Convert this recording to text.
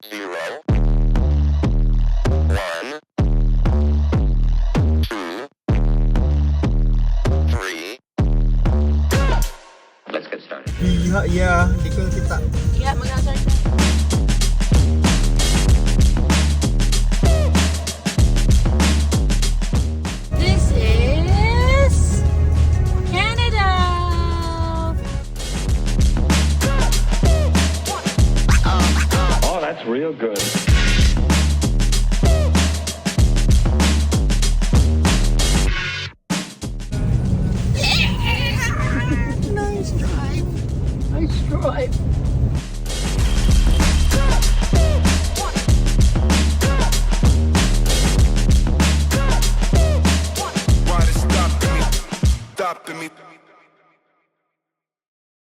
0, 1, 2, 3. Let's get started. Yeah, hindi ko kita. Yeah, mag-start na. This is Canada. Oh, that's real good. Nice drive.